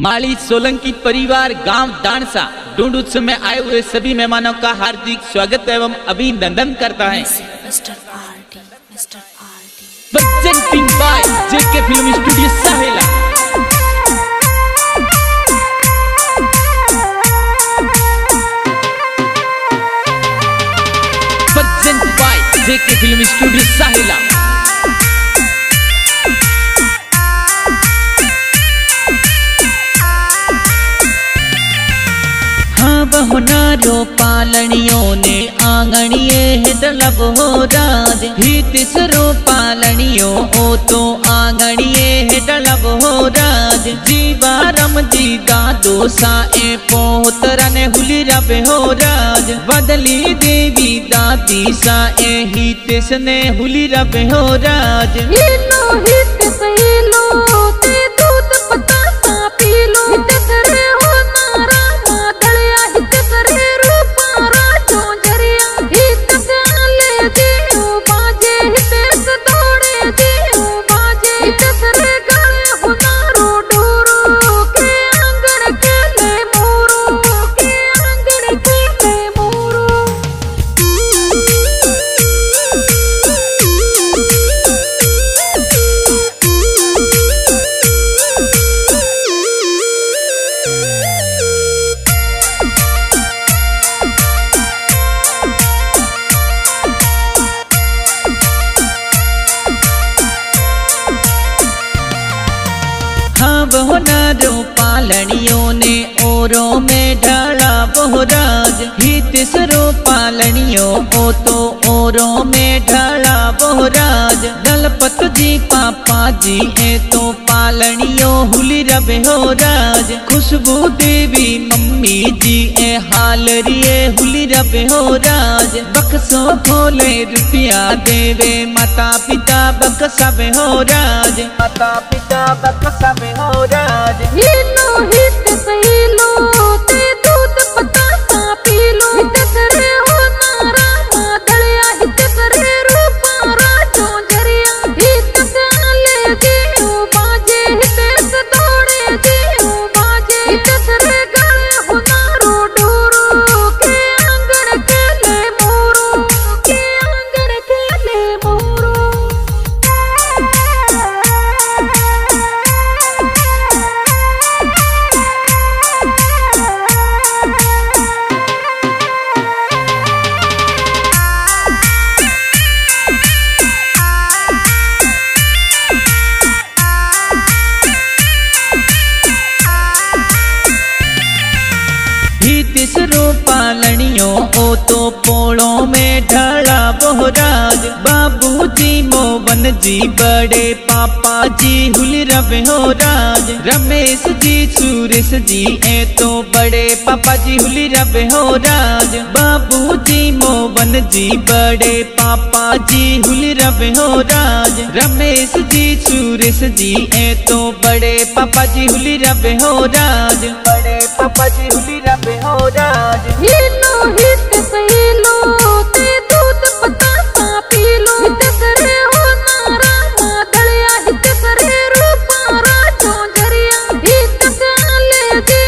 माली सोलंकी परिवार गांव डांसा ढूंढ उत्सव में आए हुए सभी मेहमानों का हार्दिक स्वागत एवं अभिनंदन करता है। Presenting by JK film studio Sahela. Present by JK film studio Sahela. बहुनारो पालनियों ने आंगणिये डलब हो राज ही तिसरो पालनियों ओ तो आंगणिये डलब हो राज जीवा रम जी दादो सा ए पोतरा ने हुली रब हो राज बदली देवी दादी सा ए ही तिस ने हुली रब हो राज लो हित सही लो ते दूध पता सा पी लो तेरे हो नारा बहुनारो पालनियों ने ओरों में ढाला बहुराज ही तिसरो पालनियों ओ तो ओरों में ढाला बहुराज दलपत जी पापा जी ए तो पालनियों हुली रब हो राज खुशबू देवी मम्मी जी ए हाल रिए हुली रब हो राज बक्सों खोले रुपया देवे माता पिता बक्सब हो राज माता पिता बक्सब हो राज लो हित सही लो ते दूध पता सा पी लो तेरे हो नारा मादलिया हित करे रूपा राजो जरिया हित से आले जी बाजे हित से दौड़े जी बाजे हित से गले हो नारो डोरो के आंगन के ले मोरो के आंगन के ले मोरो। तिसरो पालनियों ओ तो पोलों में ढाला बहुराज बाबूजी मोवन जी बड़े पापा जी हुली रब हो राज रमेश जी सुरेश जी ए तो बड़े पापा जी हुली रब हो राज बाबूजी मोवन जी बड़े पापा जी हुली रब हो राज रमेश जी सुरेश जी ए तो बड़े पापा जी हुली रब हो राज बड़े पापा जी हुली रब हो राज लो हित सही लो ते दूध पता सा पी लो तेरे हो नारा मादलिया हित करे रूपा राजो जरिया हित से आले जी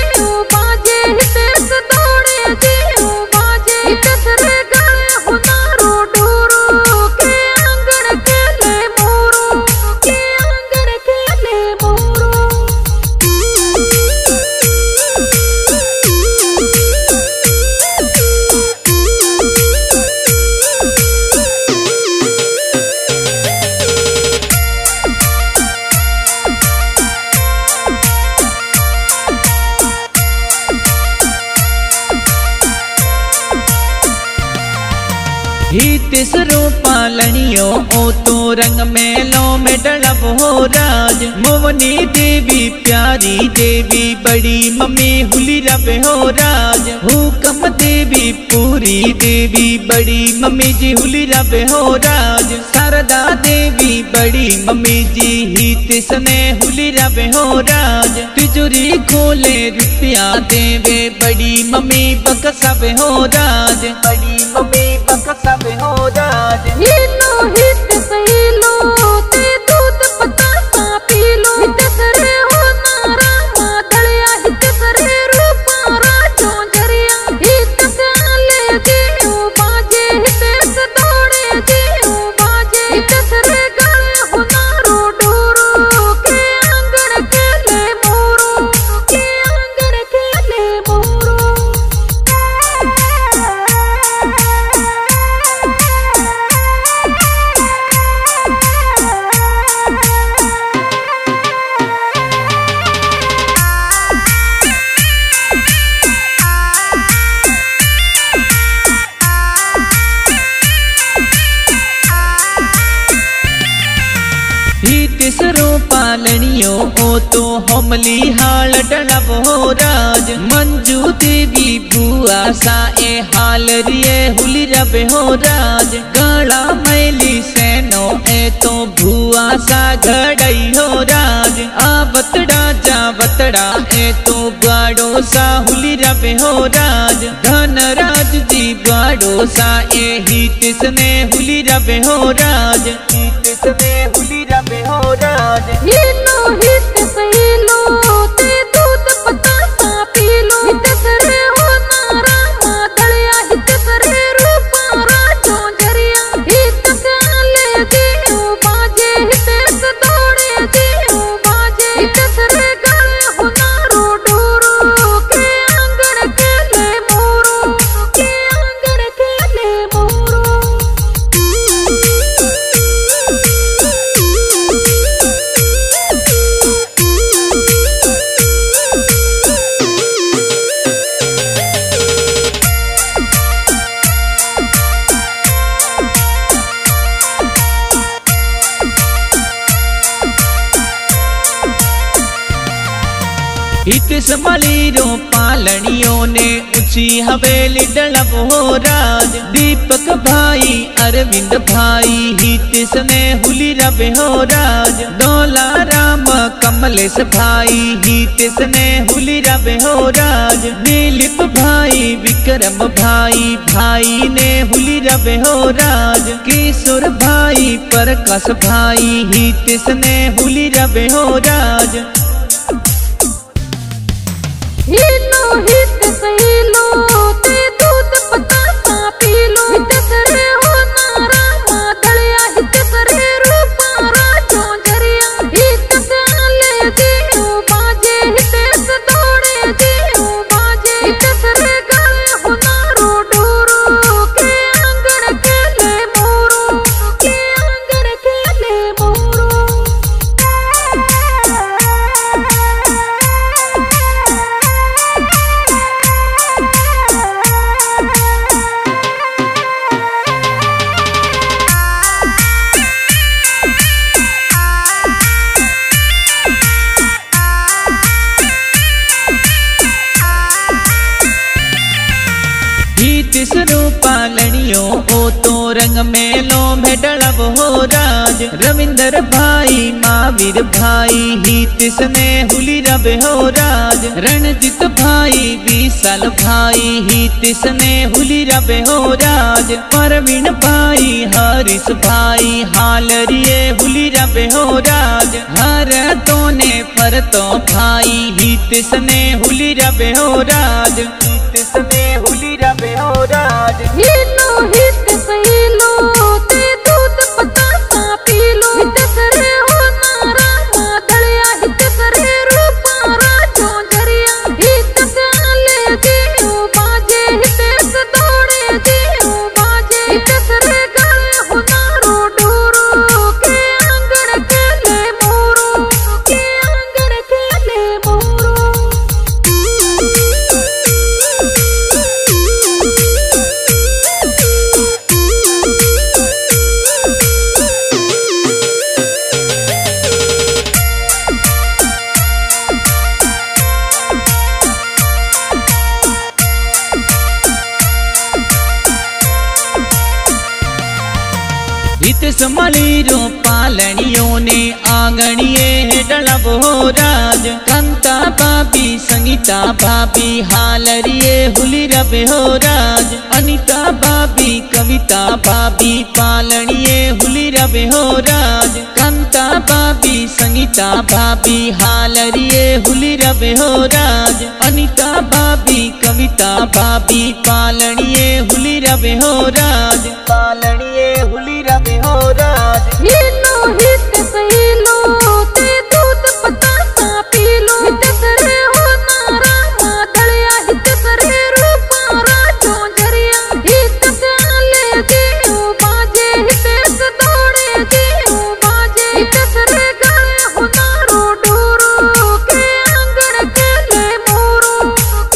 बाजे हित से दौड़े जी बाजे हित से गले हो नारो डोरो के आंगन के ले मोरो के आंगन के ले मोरो। ही तिसरो पालनियों ओ तो रंग मेलों में डलब हो राज मोवनी देवी प्यारी देवी बड़ी मम्मी हुली रब हो राज हुकम देवी पूरी देवी बड़ी मम्मी जी हुली रब हो राज शारदा देवी बड़ी मम्मी जी ही तिसने हुली रब हो राज तिजोरी खोले रुपया देवे बड़ी मम्मी बक्सब हो राज बड़ी मम्मी बक्सब हो राज लो हित सही लो ते दूध पता सा पी लो तेरे हो नारा मादलिया कोमली हाल डलबो राज मंजू देवी बुआ सा ए हाल रिए हुली रबे हो राज गला मैली सेनो ए तो भुआ सा घड़ई हो राज आवतड़ा जावतड़ा ए तो बाड़ो सा हुली रबे हो राज धन राज जी बाड़ो सा ए हितिस ने हुली रबे हो राज हितिस ने हुली रबे हो राज हिनो हित सहेलो ते दूध पतासा पीलो हित करे हो नारा मादलिया हित करे रूपा राजो जरिया हित काले देव बाजे हित दौड़े देव बाजे हित करे गले हो नारो डोरो के आंगन के ले मोरो के आंगन के ले मोरो हितिस मलीरो पालनियों ने ऊंची हवेली डलबो राज दीपक भाई अरविंद भाई हितिस ने हुली रबे हो राज डोला राम कमलेश भाई हितिस ने हुली रबे हो राज दिलीप भाई विक्रम भाई भाई ने हुली रबे हो राज किशोर भाई प्रकाश भाई हितिस ने हुली रबे हो राज हिनो हित सहेलो ते दूध पतासा पीलो हित करे हो नारा मादलिया हित करे रूपा राजो जरिया हित काले देव बाजे हित दौड़े देव बाजे हित करे गले हो नारो डोरो के आंगन के ले मोरो के आंगन के ले मोरो हितिस पालनियों ओ तो रंग मेलो में डलबो राज रविंदर भाई महावीर भाई हितिस ने हुली रबे हो राज रणजीत भाई विशाल भाई हितिस ने हुली रबे हो राज परवीन भाई हरीश भाई हाल रिए हुली रबे हो राज हर तो ने फर तो भाई हितिस ने हुली रबे हो राज हितिस ने हुली रबे हो राज हिनो हित सहेलो ते दूध पतासा पीलो हित करे हो नारा मादलिया हित करे रूपा राजो जरिया हित काले देव बाजे हित दौड़े देव बाजे हित करे गले हो नारो डोरो के आंगन के ले मोरो के आंगन के ले मोरो हितिस मलीरो पालनियों ने आंगणिये डलबो राज कंता भाभी संगीता भाभी हाल रिए हुली रबे हो राज अनिता भाभी कविता भाभी पालनिये हुली रबे हो राज कंता भाभी संगीता भाभी हाल रिए हुली रबे हो राज अनिता भाभी कविता भाभी पालनिये हुली रबे हो राज पालनिये हुली रबे हो राज हिनो हित सहेलो ते दूध पतासा पीलो हित करे हो नारा मादलिया हित करे रूपा राजो जरिया हित काले देव बाजे हित दौड़े देव बाजे हित करे गले हो नारो डोरो के आंगन के ले मोरो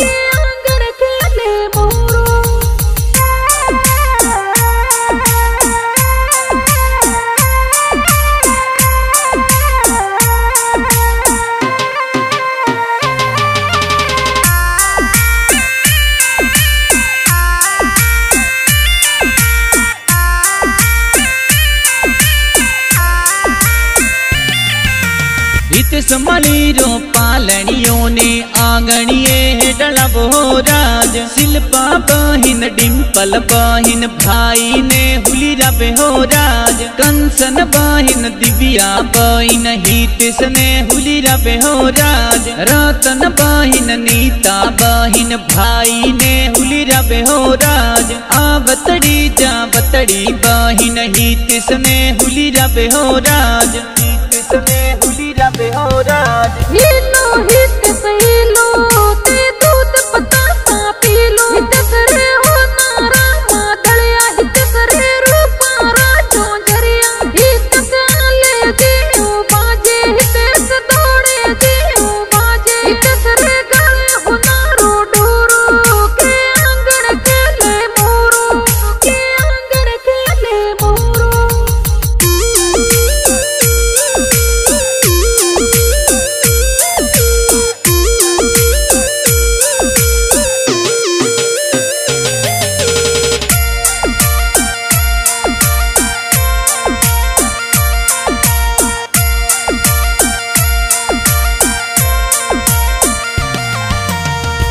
के आंगन के ले मोरो तिसमली रो पालनियों ने आंगणिये डलबो राज। शिल्पा बहिन डिम्पल बहिन भाई ने हुली रबे हो राज। कंसन बहिन दिव्या बहिन हितेश ने हुली रबे हो राज। रतन बहिन नीता बहिन भाई ने हुली रबे हो राज। आवतड़ी जावतड़ी बहिन हितेश ने हुली रबे हो राज। हितेश ने हुली रबे हो राज। हिलो हितेश हिलो ते दूध बतासा पीलो। हितेश रे हो नारा मादलिया हितेश रे रूपा राजो जरिया। हितेश आले दियो बाजे हितेश दौड़े दियो बाजे। हितेश रे गले हो नारो डोरो के आंगन खेले मोरो के आंगन खेले मोरो।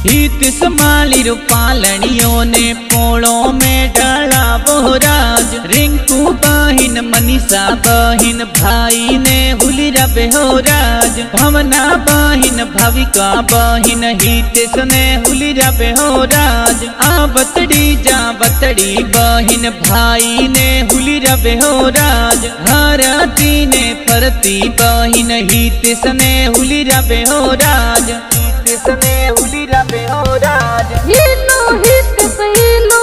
हितेश माली रो पालनियों ने पोलों में डाला वो राज। रिंकू बहिन मनीषा बहिन भाई ने हुली रबे हो राज। भवना बहिन भविका बहिन हितेश ने हुली रबे हो राज। आवतड़ी जावतड़ी बहिन भाई ने हुली रबे हो राज। हरती ने फरती बहिन हितेश ने हुली रबे हो राज। हितेश ने हुली रबे हो राज। हिलो हितेश हिलो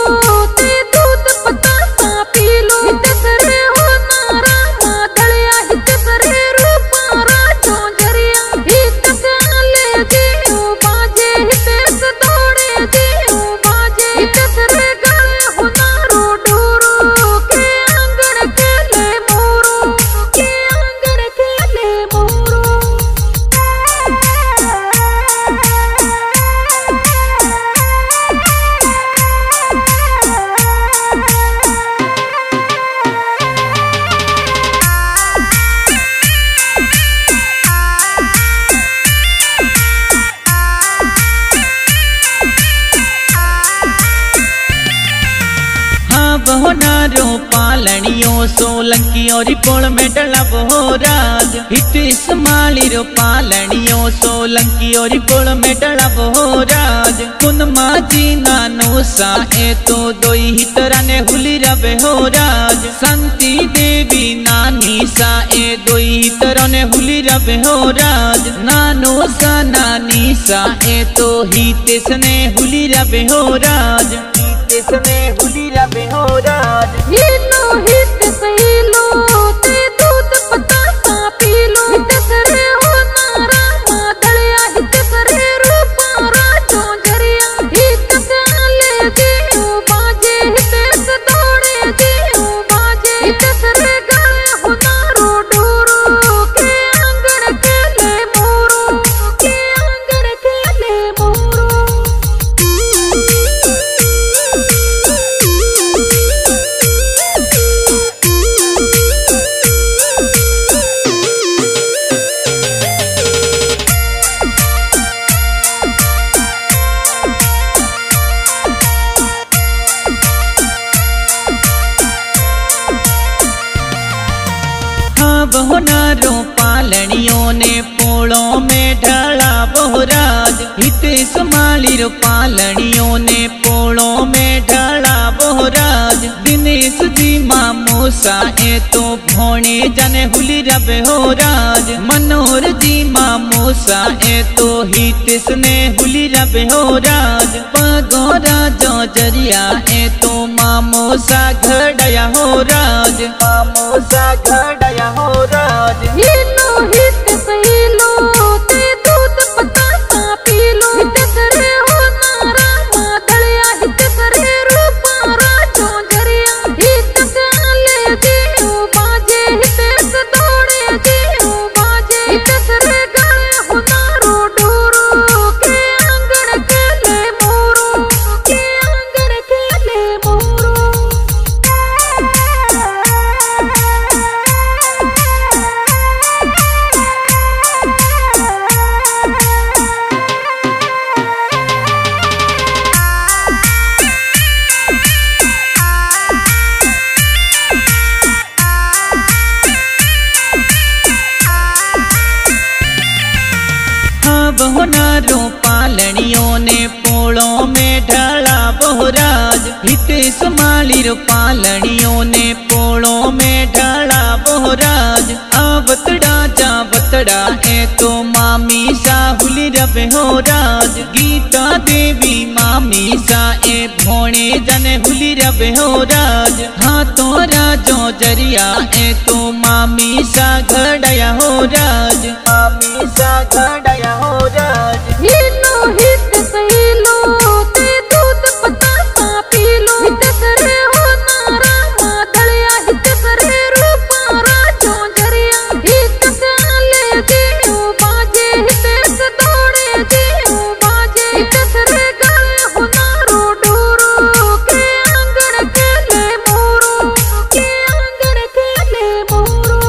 ते दूध बतासा पीलो। हितेश रे हो नारा मादलिया हितेश रे रूपा राजो जरिया। हितेश आले दियो बाजे हितेश दौड़े दियो बाजे। हितेश रे गले हो नारो डोरो के आंगन खेले मोरो के आंगन खेले मोरो। वो नारो पालनियों सोलंकी और पोल में डलब हो राज। हितेश माली रो पालनियों सोलंकी और पोल में डलब हो राज। कुनमा जी नानो सा ए तो दोई ही तरह ने हुली रबे हो राज। संती देवी नानी सा ए दोई ही तरह ने हुली रबे हो राज। नानो सा नानी सा ए तो हितेश ने हुली रबे हो राज। हितेश ने हुली रबे हो राज। हिलो हितेश हिलो ते दूध बतासा पीलो। हितेश रे हो नारा मादलिया हितेश रे रूपा राजो जरिया। हितेश आले दियो बाजे हितेश दौड़े दियो बाजे। हितेश रे गले हो नारो डोरो के आंगन खेले मोरो के आंगन खेले मोरो। वो नारो पालनियों ने पोलों में ढाला वो राज। हितेश माली रो पालनियों ने पोलों में ढाला वो राज। दिनेश जी मामो सा ए तो भोणे जाने हुली रबे हो राज। मनोहर जी मामो सा ए तो हितेश ने हुली रबे हो राज। पगोरा जो जरिया ए तो मामो सा घड़या हो राज। मामो सा घड़या हो राज। हिलो हितेश हिलो ते दूध बतासा पीलो। हितेश रे हो नारा मादलिया हितेश रे रूपा राजो जरिया। हितेश आले दियो बाजे हितेश दौड़े दियो बाजे। हितेश रे गले हो नारो डोरो के आंगन खेले मोरो के आंगन खेले मोरो। बहुनारो पालनियों ने पोलों में ढाला बहुराज। हितेश मालिर पालनियों ने पोलों में ढाला बहुराज। आवतड़ा जावतड़ा ए तो मामी सा हुली रवे हो राज। गीता देवी मामी सा ए भोणे जने हुली रवे हो राज। हाथों राजो जरिया ए तो मामी सा घड़या हो राज। मामी सा घड़या हो राज। हिलो हित सहेलो ते दूध पतासा पीलो। हित करे हो नारा मादलिया हित करे रूपा राजो जरिया। हित से आले देव बाजे हित से दौड़े देव बाजे। हित करे गले हो नारो डोरो के आंगन खेले मोरो। के आंगन खेले मोरो।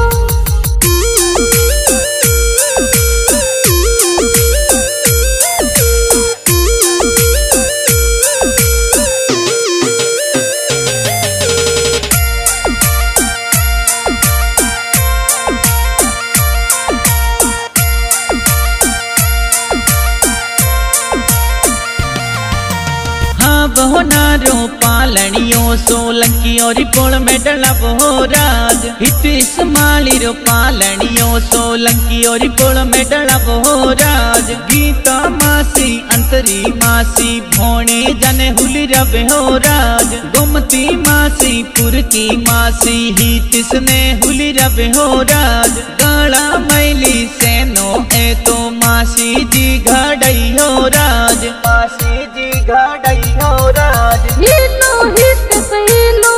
बहुनारो पालनियों सोलंकी और पोल में डला बहुराज। हितेश मालिर पालनियों सोलंकी और पोल में डला बहुराज। गीता मासी अंतरी मासी भोणे जने हुली रवे हो राज। गोमती मासी पुरकी मासी हितेश ने हुली रवे हो राज। गाला मैली सेनो ए तो मासी जी घड़ई हो राज। मासी जी घड़ई हो राज। हिलो हित सहेलो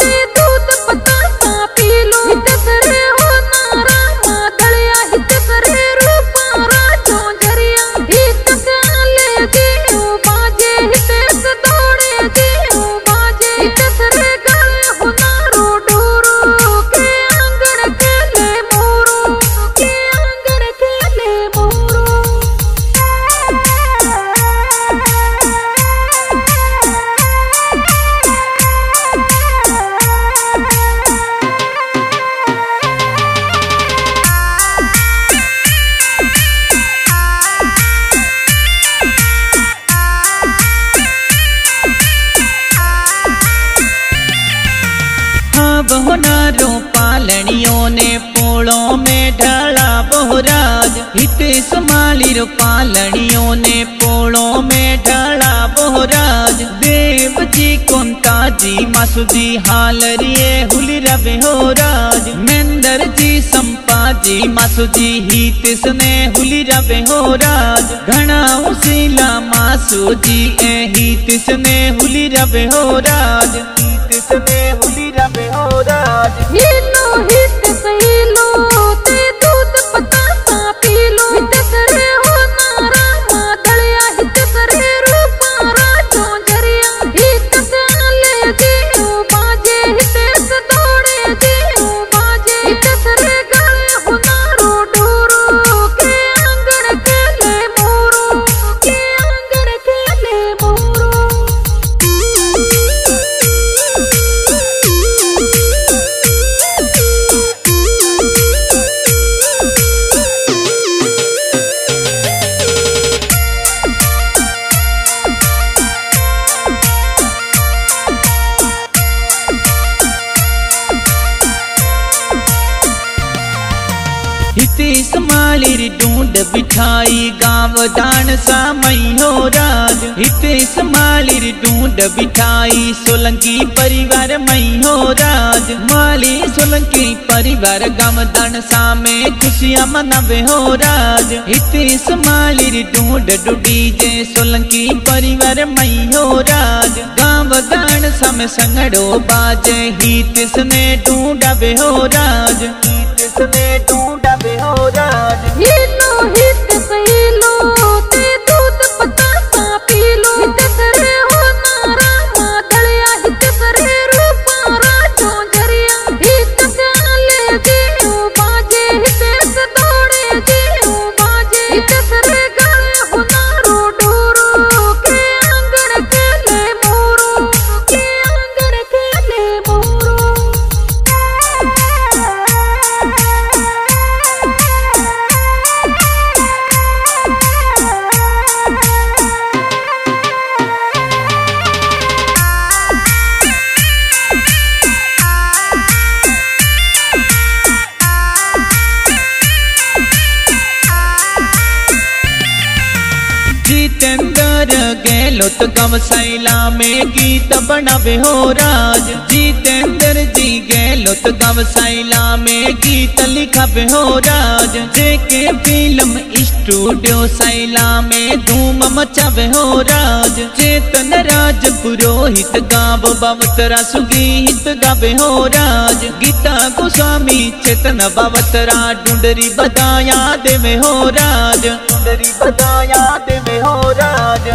ते दूध पतासा पीलो। हित करे हो नारा मादलिया हित करे रूपा राजो जरिया। हित से आले देव बाजे हित से दौड़े देव बाजे। हित करे गले हो नारो डोरो के आंगन खेले मोरो। के आंगन खेले मोरो। बहुनारो पालनियों ने पोलों में ढाला बहुराज। हितेश मालिर पालनियों ने पोलों में ढाला बहुराज। देव जी कुंता जी मासुजी हालरिए हुली रवे हो राज। मेंदर जी संपा जी मासुजी हितेश ने हुली रवे हो राज। घना उसीला मासू जी ए हितेश ने हुली रवे हो राज। हितेश ने हुली रवे हो राज। हिलो हित सहेलो ते दूध पतासा पीलो। हित करे हो नारा मादलिया हित करे रूपा राजो जरिया। हित से आले देव बाजे हित से दौड़े देव बाजे। हित करे गले हो नारो डोरो के आंगन खेले मोरो। के आंगन खेले मोरो। हितेश मालिर ढूंढ बिठाई गाँव दान सा मई हो राज। हितेश मालिर ढूंढ बिठाई सोलंकी परिवार मई हो राज। माली सोलंकी परिवार गाँव दान सा में खुशियाँ मनावे हो राज। हितेश मालिर ढूंढ डूडीजे सोलंकी परिवार मई हो राज। गाँव दान सा में संगड़ो बाजे हितेश ने ढूंढावे हो राज। हितेश ने ढूंढावे हो राज। हिलो हित सहेलो ते दूध पतासा पीलो। हित करे हो नारा मादलिया हित करे रूपा राजो जरिया। हित से आले देव बाजे हित से दौड़े देव बाजे। हित करे गले हो नारो डोरो के आंगन खेले मोरो। के आंगन खेले मोरो। जितेंद्र गहलोत गवसैला में गीत बनावे हो राज। जितेंद्र जी गहलोत गवसैला में गीत लिखावे हो राज। जेके फिल्म स्टूडियो सैला में धूम मचावे हो राज। चेतन राज पुरोहित गाव बवतरा सुगीत गावे हो राज। गीता गोस्वामी चेतन बवतरा डुंडरी बदाया देवे हो राज। डुंडरी बदाया देवे हो राज।